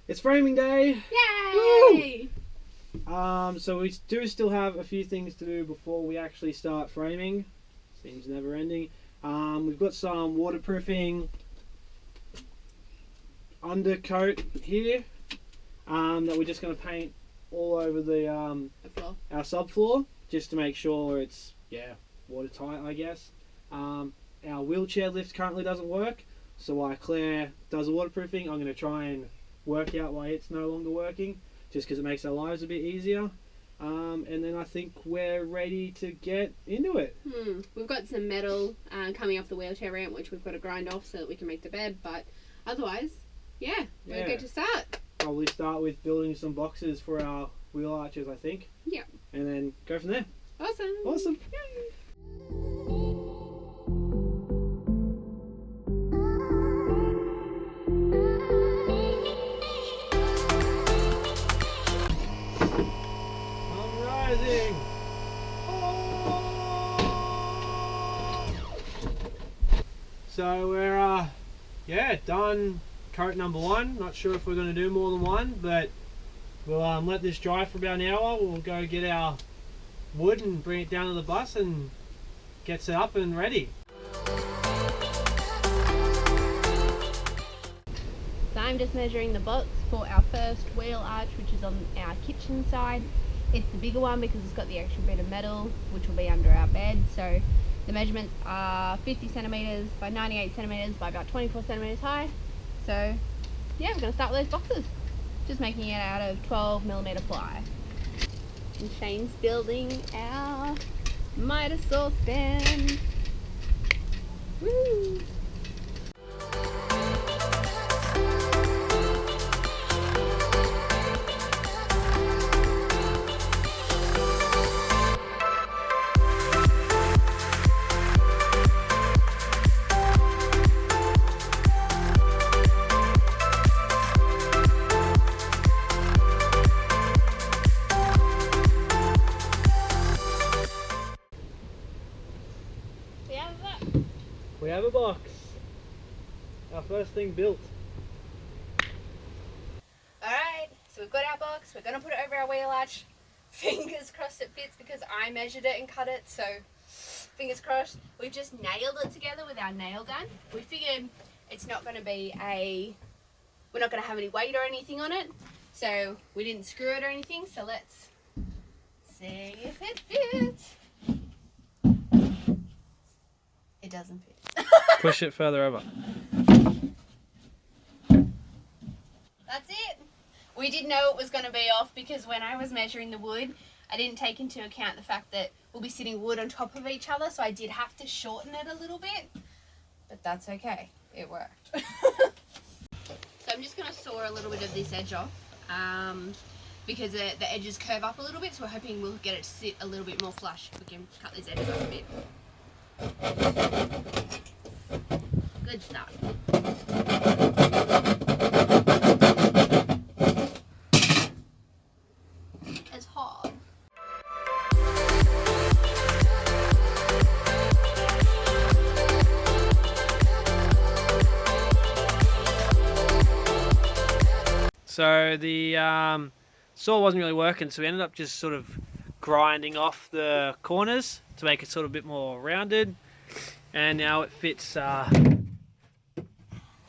It's framing day! Yay! So we do still have a few things to do before we actually start framing. Seems never ending. We've got some waterproofing undercoat here that we're just going to paint all over the floor. Our subfloor, just to make sure it's watertight, I guess. Our wheelchair lift currently doesn't work, so while Claire does the waterproofing, I'm going to try and work out why it's no longer working, just because it makes our lives a bit easier. And then I think we're ready to get into it. We've got some metal coming off the wheelchair ramp, which we've got to grind off so that we can make the bed, but otherwise, we're good to start. Probably start with building some boxes for our wheel arches, I think. Yeah. And then go from there. Awesome. Yay. I'm rising. So we're done coat number 1. Not sure if we're going to do more than one, but we'll let this dry for about an hour. We'll go get our wood and bring it down to the bus and get set up and ready. So I'm just measuring the box for our first wheel arch, which is on our kitchen side. It's the bigger one because it's got the extra bit of metal, which will be under our bed. So the measurements are 50 centimeters by 98 centimeters by about 24 centimeters high. So yeah, we're going to start with those boxes. Just making it out of 12mm ply. And Shane's building our miter saw stand. Woo! We have a box. Our first thing built. Alright, so we've got our box, we're going to put it over our wheel arch. Fingers crossed it fits because I measured it and cut it, so fingers crossed. We've just nailed it together with our nail gun. We figured it's not going to be we're not going to have any weight or anything on it, so we didn't screw it or anything, so let's see if it fits. It doesn't fit. Push it further over. That's it. We did know it was going to be off because when I was measuring the wood, I didn't take into account the fact that we'll be sitting wood on top of each other, so I did have to shorten it a little bit, but that's okay. It worked. So I'm just going to saw a little bit of this edge off because the edges curve up a little bit, so we're hoping we'll get it to sit a little bit more flush if we can cut these edges off a bit. Good stuff. It's hard. So the saw wasn't really working, so we ended up just sort of grinding off the corners to make it sort of a bit more rounded, and now it fits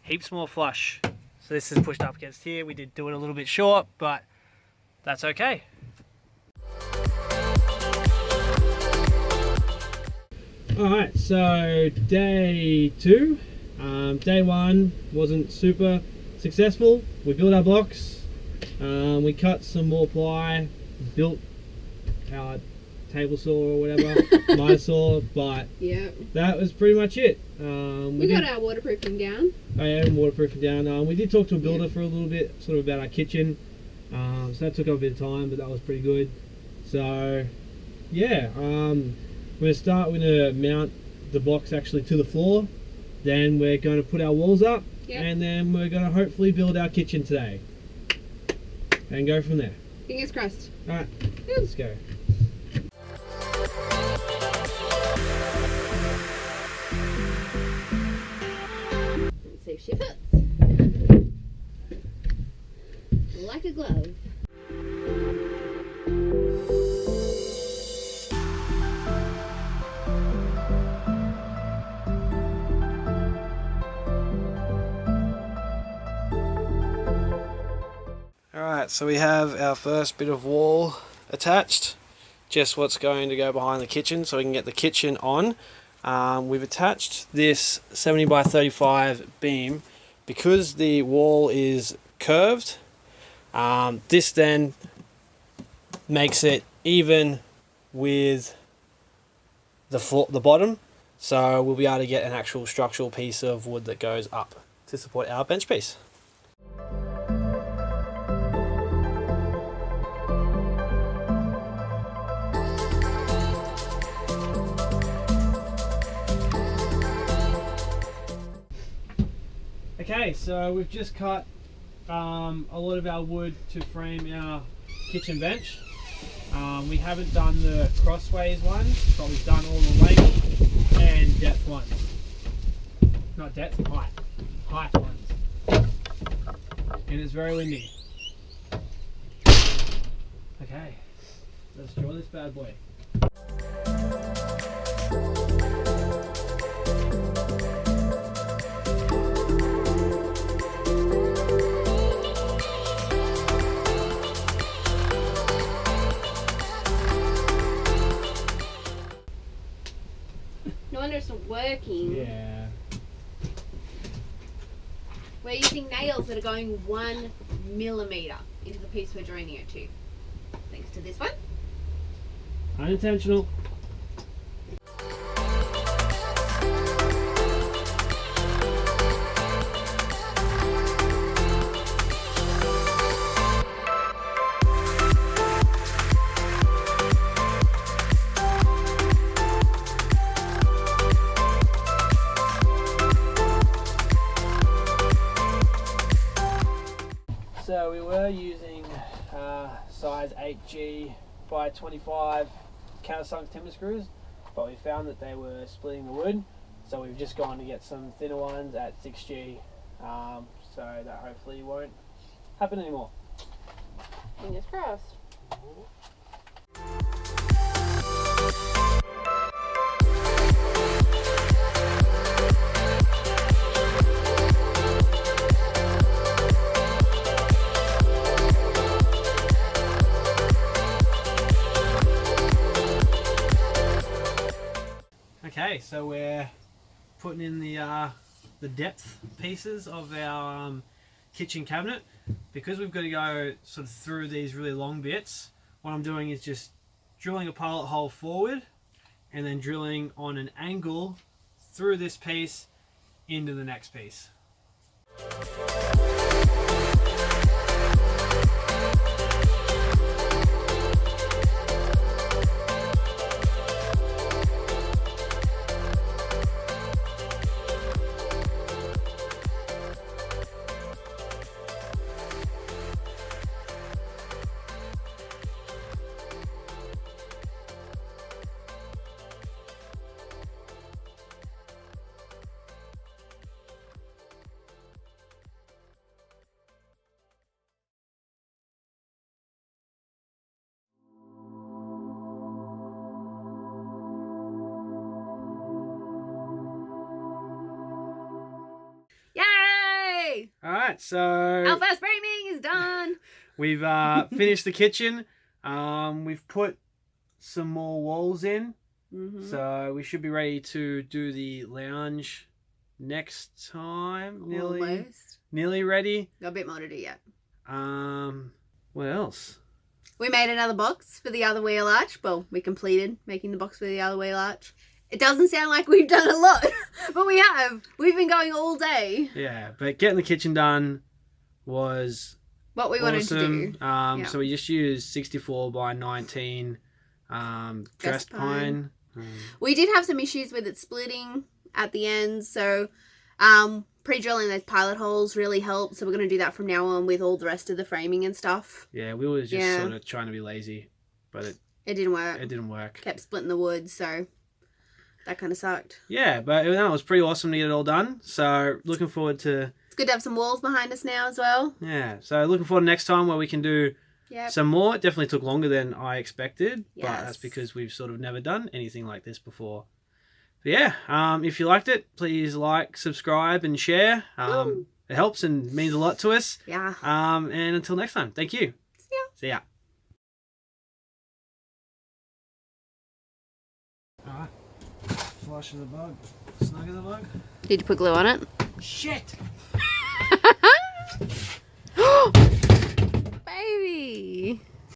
heaps more flush. So this is pushed up against here. We did do it a little bit short, but that's okay. Alright, so day 2. Day 1 wasn't super successful. We built our box, we cut some more ply, built our table saw or whatever, miter saw, but that was pretty much it. We got our waterproofing down. I am waterproofing down. We did talk to a builder for a little bit, sort of about our kitchen, so that took up a bit of time, but that was pretty good. So yeah, we're going to mount the box actually to the floor, then we're going to put our walls up, and then we're going to hopefully build our kitchen today and go from there. Fingers crossed. Alright, let's go. Let's see if she fits. like a glove. Alright, so we have our first bit of wall attached. Just what's going to go behind the kitchen so we can get the kitchen on. We've attached this 70 by 35 beam because the wall is curved. This then makes it even with the floor, the bottom, so we'll be able to get an actual structural piece of wood that goes up to support our bench piece. Okay, so we've just cut a lot of our wood to frame our kitchen bench. We haven't done the crossways ones, but we've done all the length and depth ones. Not depth, height ones. And it's very windy. Okay, let's draw this bad boy. No wonder it's not working. Yeah. We're using nails that are going 1 millimeter into the piece we're joining it to. Thanks to this one. Unintentional. So we were using size 8G by 25 countersunk timber screws, but we found that they were splitting the wood, so we've just gone to get some thinner ones at 6G, so that hopefully won't happen anymore. Fingers crossed. Okay, so we're putting in the depth pieces of our kitchen cabinet. Because we've got to go sort of through these really long bits, what I'm doing is just drilling a pilot hole forward and then drilling on an angle through this piece into the next piece. Yay! Alright, so Our first framing is done. we've finished the kitchen. We've put some more walls in, so we should be ready to do the lounge next time. Almost. Nearly ready. Got a bit more to do yet. What else? We made another box for the other wheel arch. Well, we completed making the box for the other wheel arch. It doesn't sound like we've done a lot, but we have. We've been going all day. Yeah, but getting the kitchen done was what we wanted to do. So we just used 64 by 19 dressed pine. We did have some issues with it splitting at the end, so pre-drilling those pilot holes really helped. So we're going to do that from now on with all the rest of the framing and stuff. Yeah, we were just sort of trying to be lazy, but it didn't work. It didn't work. Kept splitting the wood, so that kind of sucked. Yeah, but it was pretty awesome to get it all done. So looking forward to It's good to have some walls behind us now as well. Yeah, so looking forward to next time where we can do some more. It definitely took longer than I expected, but that's because we've sort of never done anything like this before. But yeah, if you liked it, please like, subscribe, and share. It helps and means a lot to us. Yeah. And until next time, thank you. See ya. Alright. Flush of the bug. Snug of the bug. Did you put glue on it? Shit! Baby!